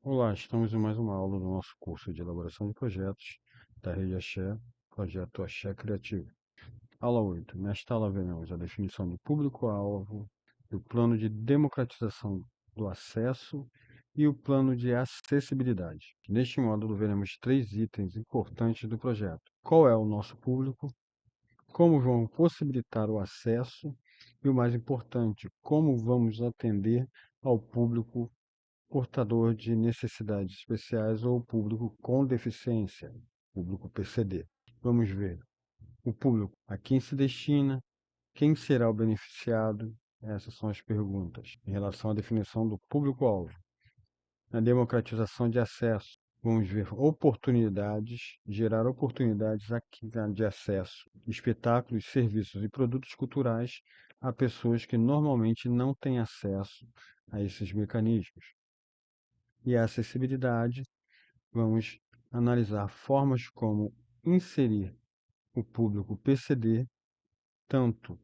Olá, estamos em mais uma aula do nosso curso de elaboração de projetos da Rede Axé, projeto Axé Criativo. Aula 8. Nesta aula veremos a definição do público-alvo, do plano de democratização do acesso e o plano de acessibilidade. Neste módulo veremos três itens importantes do projeto. Qual é o nosso público? Como vão possibilitar o acesso? E o mais importante, como vamos atender ao público portador de necessidades especiais ou público com deficiência, público PCD. Vamos ver o público, a quem se destina, quem será o beneficiado. Essas são as perguntas em relação à definição do público-alvo. Na democratização de acesso, vamos ver oportunidades, gerar oportunidades de acesso, espetáculos, serviços e produtos culturais a pessoas que normalmente não têm acesso a esses mecanismos. E a acessibilidade, vamos analisar formas como inserir o público PCD, tanto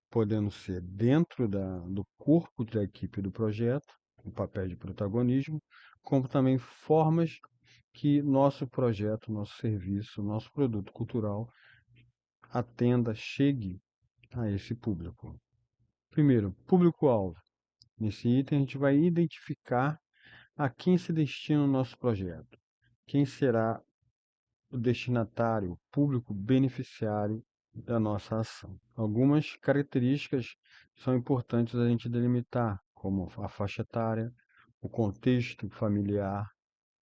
podendo ser dentro do corpo da equipe do projeto, o papel de protagonismo, como também formas que nosso projeto, nosso serviço, nosso produto cultural atenda, chegue a esse público. Primeiro, público-alvo. Nesse item, a gente vai identificar a quem se destina o nosso projeto. Quem será o destinatário, o público beneficiário da nossa ação. Algumas características são importantes a gente delimitar, como a faixa etária, o contexto familiar,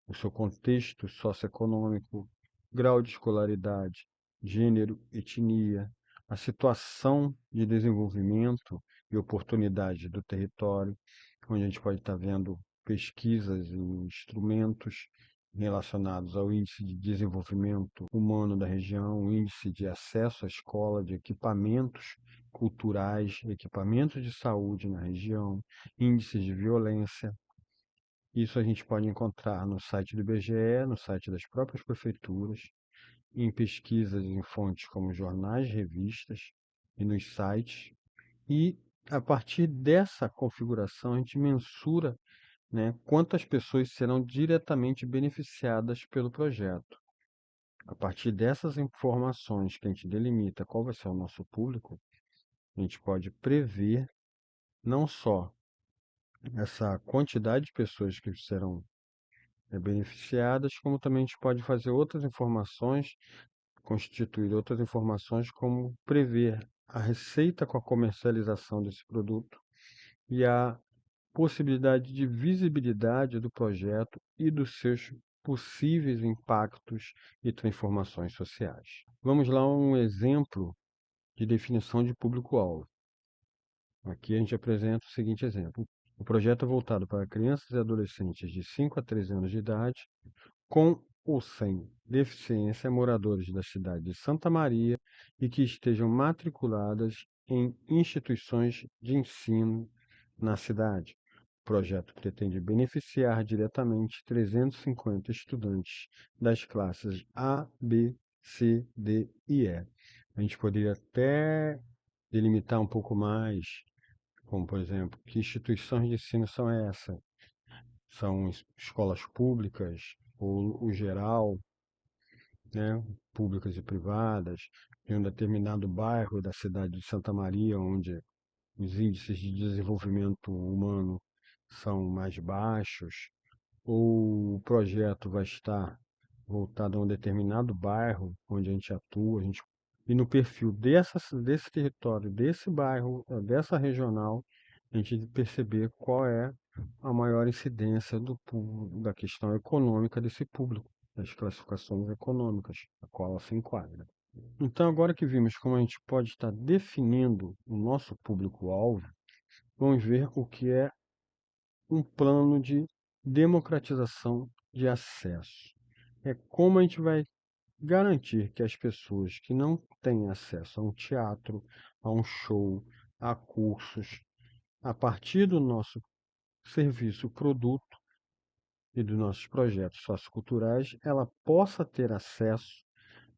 o seu contexto socioeconômico, grau de escolaridade, gênero, etnia, a situação de desenvolvimento e oportunidade do território, onde a gente pode estar vendo pesquisas e instrumentos relacionados ao índice de desenvolvimento humano da região, o índice de acesso à escola, de equipamentos culturais, equipamentos de saúde na região, índices de violência. Isso a gente pode encontrar no site do IBGE, no site das próprias prefeituras, em pesquisas em fontes como jornais, revistas e nos sites. E a partir dessa configuração, a gente mensura, né, quantas pessoas serão diretamente beneficiadas pelo projeto. A partir dessas informações que a gente delimita qual vai ser o nosso público, a gente pode prever não só essa quantidade de pessoas que serão beneficiadas, como também a gente pode fazer outras informações, constituir outras informações, como prever a receita com a comercialização desse produto e a possibilidade de visibilidade do projeto e dos seus possíveis impactos e transformações sociais. Vamos lá a um exemplo de definição de público-alvo. Aqui a gente apresenta o seguinte exemplo. O projeto é voltado para crianças e adolescentes de 5 a 13 anos de idade, com ou sem deficiência, moradores da cidade de Santa Maria e que estejam matriculadas em instituições de ensino na cidade. O projeto pretende beneficiar diretamente 350 estudantes das classes A, B, C, D e E. A gente poderia até delimitar um pouco mais, como por exemplo, que instituições de ensino são essas? São escolas públicas ou o geral, né, públicas e privadas, em um determinado bairro da cidade de Santa Maria, onde os índices de desenvolvimento humano são mais baixos, ou o projeto vai estar voltado a um determinado bairro onde a gente atua, e no perfil desse território, desse bairro, dessa regional, a gente perceber qual é a maior incidência da questão econômica desse público, das classificações econômicas, a qual ela se enquadra. Então, agora que vimos como a gente pode estar definindo o nosso público-alvo, vamos ver o que é um plano de democratização de acesso. É como a gente vai garantir que as pessoas que não têm acesso a um teatro, a um show, a cursos, a partir do nosso serviço, produto e dos nossos projetos socioculturais, ela possa ter acesso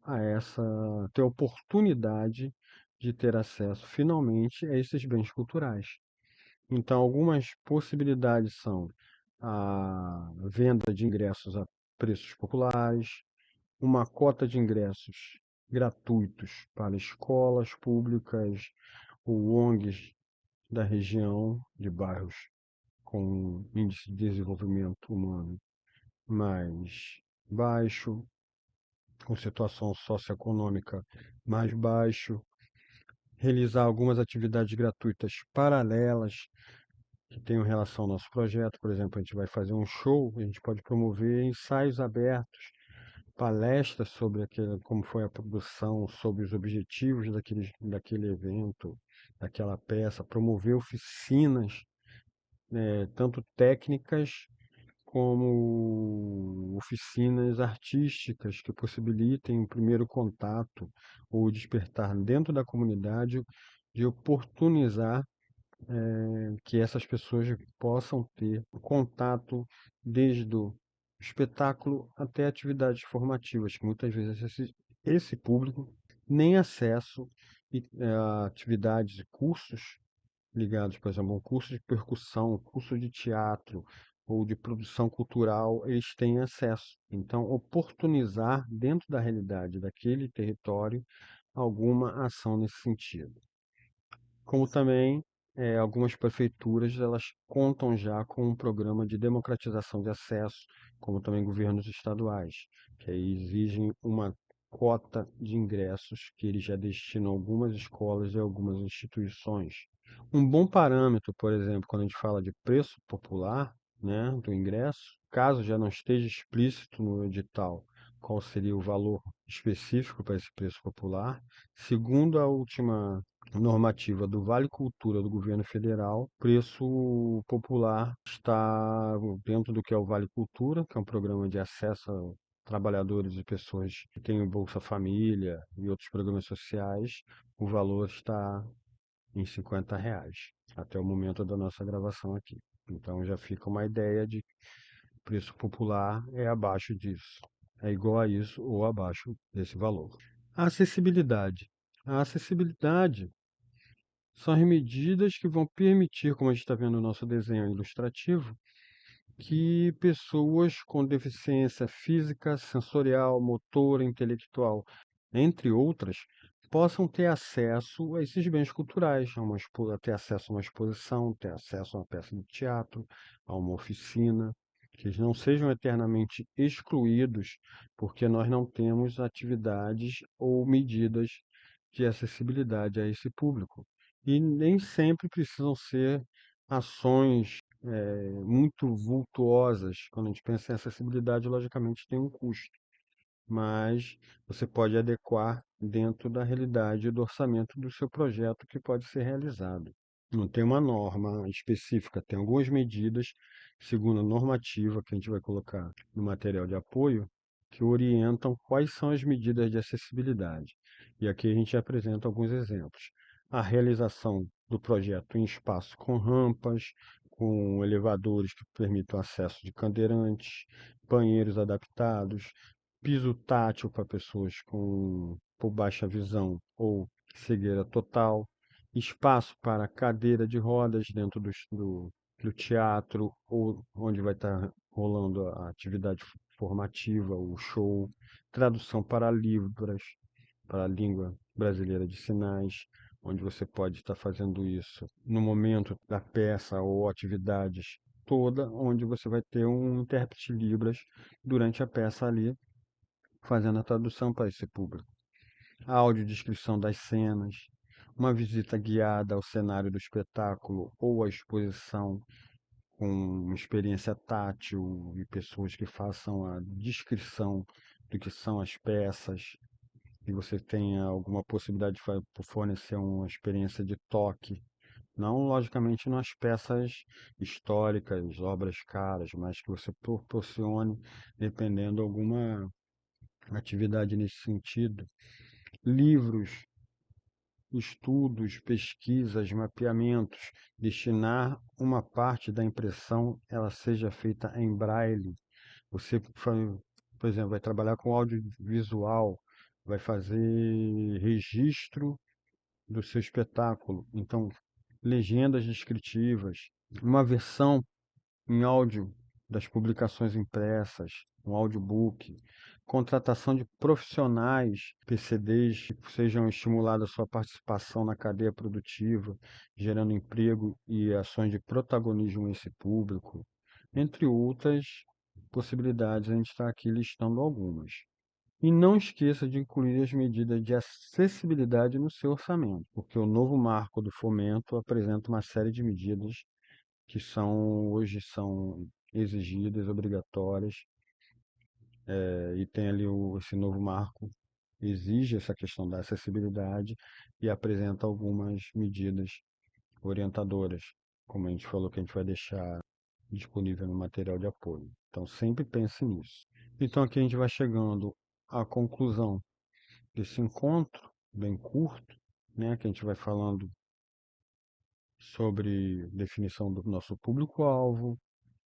a ter oportunidade de ter acesso finalmente a esses bens culturais. Então, algumas possibilidades são a venda de ingressos a preços populares, uma cota de ingressos gratuitos para escolas públicas ou ONGs da região, de bairros com índice de desenvolvimento humano mais baixo, com situação socioeconômica mais baixo, realizar algumas atividades gratuitas paralelas que tenham relação ao nosso projeto. Por exemplo, a gente vai fazer um show, a gente pode promover ensaios abertos, palestras sobre como foi a produção, sobre os objetivos daquele evento, daquela peça, promover oficinas, tanto técnicas como oficinas artísticas que possibilitem um primeiro contato ou despertar dentro da comunidade de oportunizar que essas pessoas possam ter contato desde o espetáculo até atividades formativas, que muitas vezes esse público nem acesso a atividades e cursos ligados, por exemplo, a um curso de percussão, um curso de teatro ou de produção cultural, eles têm acesso. Então, oportunizar dentro da realidade daquele território alguma ação nesse sentido. Como também algumas prefeituras elas contam já com um programa de democratização de acesso, como também governos estaduais, que aí exigem uma cota de ingressos que eles já destinam a algumas escolas e algumas instituições. Um bom parâmetro, por exemplo, quando a gente fala de preço popular, né, do ingresso, caso já não esteja explícito no edital qual seria o valor específico para esse preço popular, segundo a última normativa do Vale Cultura do governo federal, preço popular está dentro do que é o Vale Cultura, que é um programa de acesso a trabalhadores e pessoas que têm o Bolsa Família e outros programas sociais, o valor está em R$ 50, até o momento da nossa gravação aqui. Então já fica uma ideia de preço popular é abaixo disso. É igual a isso ou abaixo desse valor. A acessibilidade. A acessibilidade são as medidas que vão permitir, como a gente está vendo no nosso desenho ilustrativo, que pessoas com deficiência física, sensorial, motora, intelectual, entre outras, possam ter acesso a esses bens culturais, a ter acesso a uma exposição, ter acesso a uma peça de teatro, a uma oficina, que eles não sejam eternamente excluídos, porque nós não temos atividades ou medidas de acessibilidade a esse público. E nem sempre precisam ser ações muito vultuosas. Quando a gente pensa em acessibilidade, logicamente tem um custo, mas você pode adequar dentro da realidade do orçamento do seu projeto que pode ser realizado. Não tem uma norma específica, tem algumas medidas, segundo a normativa que a gente vai colocar no material de apoio, que orientam quais são as medidas de acessibilidade. E aqui a gente apresenta alguns exemplos. A realização do projeto em espaço com rampas, com elevadores que permitam acesso de cadeirantes, banheiros adaptados, piso tátil para pessoas por baixa visão ou cegueira total, espaço para cadeira de rodas dentro do teatro ou onde vai estar rolando a atividade formativa, o show, tradução para Libras, para a língua brasileira de sinais, onde você pode estar fazendo isso no momento da peça ou atividades toda, onde você vai ter um intérprete Libras durante a peça ali, fazendo a tradução para esse público. A audiodescrição das cenas, uma visita guiada ao cenário do espetáculo ou à exposição com uma experiência tátil e pessoas que façam a descrição do que são as peças, e você tenha alguma possibilidade de fornecer uma experiência de toque, não logicamente nas peças históricas, obras caras, mas que você proporcione, dependendo alguma atividade nesse sentido, livros, estudos, pesquisas, mapeamentos, destinar uma parte da impressão ela seja feita em braille. Você, por exemplo, vai trabalhar com audiovisual, vai fazer registro do seu espetáculo. Então, legendas descritivas, uma versão em áudio das publicações impressas, um audiobook, contratação de profissionais, PCDs, que sejam estimulados a sua participação na cadeia produtiva, gerando emprego e ações de protagonismo nesse público, entre outras possibilidades, a gente está aqui listando algumas. E não esqueça de incluir as medidas de acessibilidade no seu orçamento, porque o novo marco do fomento apresenta uma série de medidas que hoje são exigidas, obrigatórias, e tem ali esse novo marco exige essa questão da acessibilidade e apresenta algumas medidas orientadoras, como a gente falou que a gente vai deixar disponível no material de apoio. Então sempre pense nisso. Então aqui a gente vai chegando à conclusão desse encontro bem curto, né, que a gente vai falando sobre definição do nosso público-alvo,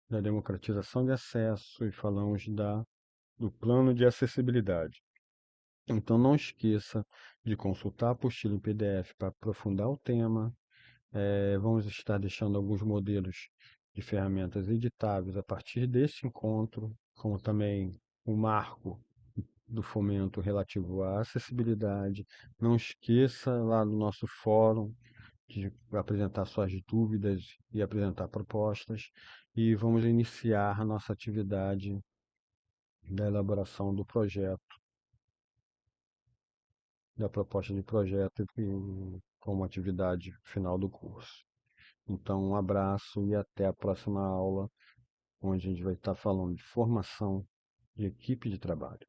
da democratização de acesso e falamos do plano de acessibilidade. Então não esqueça de consultar a apostila em PDF para aprofundar o tema. Vamos estar deixando alguns modelos de ferramentas editáveis a partir desse encontro, como também o marco do fomento relativo à acessibilidade. Não esqueça lá no nosso fórum de apresentar suas dúvidas e apresentar propostas. E vamos iniciar a nossa atividade da elaboração do projeto, da proposta de projeto como atividade final do curso. Então, um abraço e até a próxima aula, onde a gente vai estar falando de formação de equipe de trabalho.